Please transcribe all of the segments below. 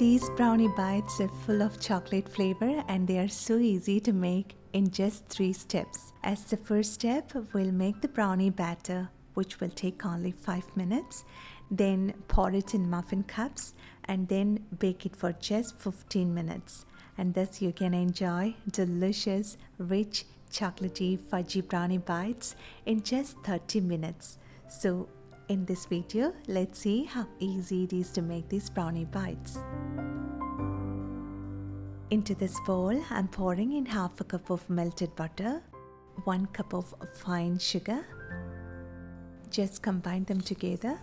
These brownie bites are full of chocolate flavor and they are so easy to make in just 3 steps. As the first step, we'll make the brownie batter, which will take only 5 minutes. Then pour it in muffin cups and then bake it for just 15 minutes. And thus you can enjoy delicious, rich, chocolatey fudgy brownie bites in just 30 minutes. So in this video, let's see how easy it is to make these brownie bites. Into this bowl, I'm pouring in half a cup of melted butter, 1 cup of fine sugar. Just combine them together.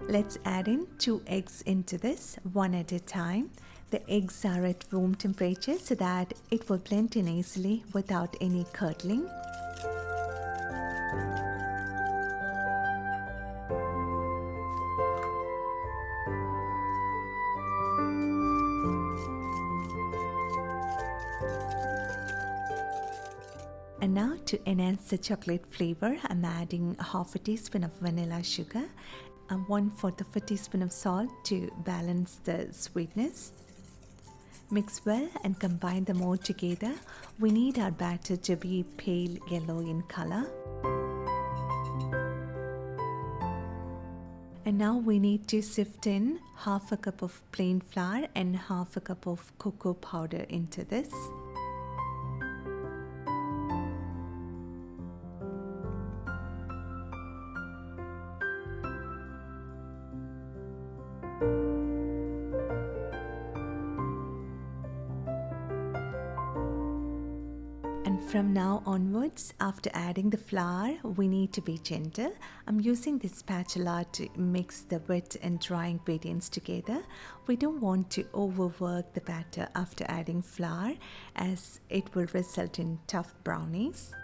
Let's add in 2 eggs into this, one at a time. The eggs are at room temperature so that it will blend in easily without any curdling. And now to enhance the chocolate flavor, I'm adding half a teaspoon of vanilla sugar and 1/4 of a teaspoon of salt to balance the sweetness. Mix well and combine them all together. We need our batter to be pale yellow in color. And now we need to sift in half a cup of plain flour and half a cup of cocoa powder into this. And from now onwards, after adding the flour, we need to be gentle. I'm using this spatula to mix the wet and dry ingredients together. We don't want to overwork the batter after adding flour, as it will result in tough brownies.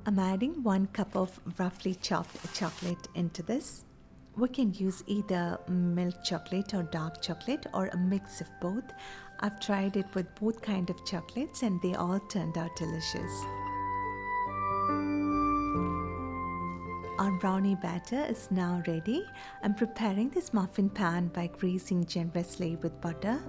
I'm adding 1 cup of roughly chopped chocolate into this. We can use either milk chocolate or dark chocolate or a mix of both. I've tried it with both kinds of chocolates and they all turned out delicious. Our brownie batter is now ready. I'm preparing this muffin pan by greasing generously with butter.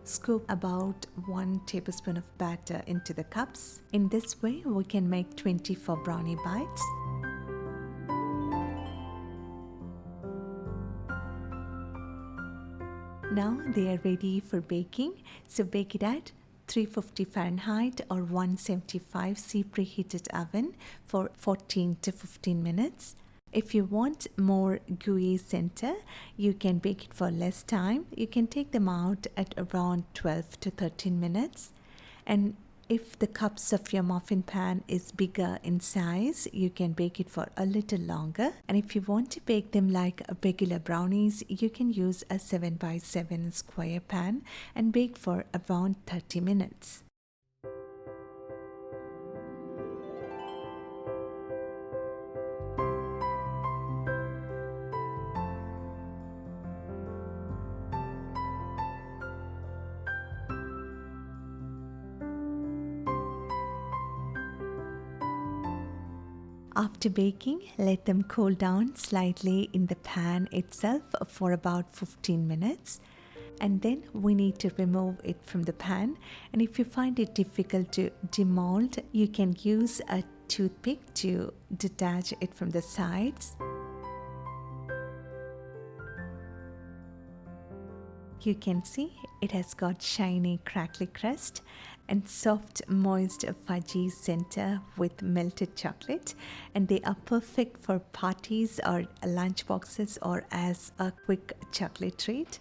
Scoop about 1 tablespoon of batter into the cups. In this way, we can make 24 brownie bites. Now they are ready for baking. So bake it at 350 Fahrenheit or 175 C preheated oven for 14 to 15 minutes. If you want more gooey center, you can bake it for less time. You can take them out at around 12 to 13 minutes. And if the cups of your muffin pan is bigger in size, you can bake it for a little longer. And if you want to bake them like regular brownies, you can use a 7x7 square pan and bake for around 30 minutes. After baking, let them cool down slightly in the pan itself for about 15 minutes. And then we need to remove it from the pan. And if you find it difficult to demold, you can use a toothpick to detach it from the sides. You can see it has got shiny, crackly crust and soft, moist, fudgy center with melted chocolate, and they are perfect for parties or lunch boxes or as a quick chocolate treat.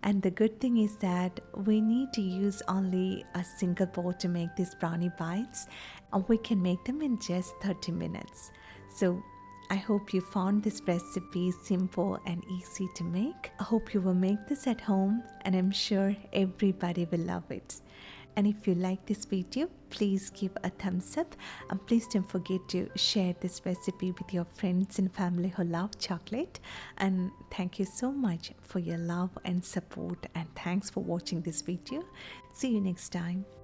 And the good thing is that we need to use only a single bowl to make these brownie bites, and we can make them in just 30 minutes. So I hope you found this recipe simple and easy to make. I hope you will make this at home, and I'm sure everybody will love it. And if you like this video, please give a thumbs up, and please don't forget to share this recipe with your friends and family who love chocolate. And thank you so much for your love and support, and thanks for watching this video. See you next time.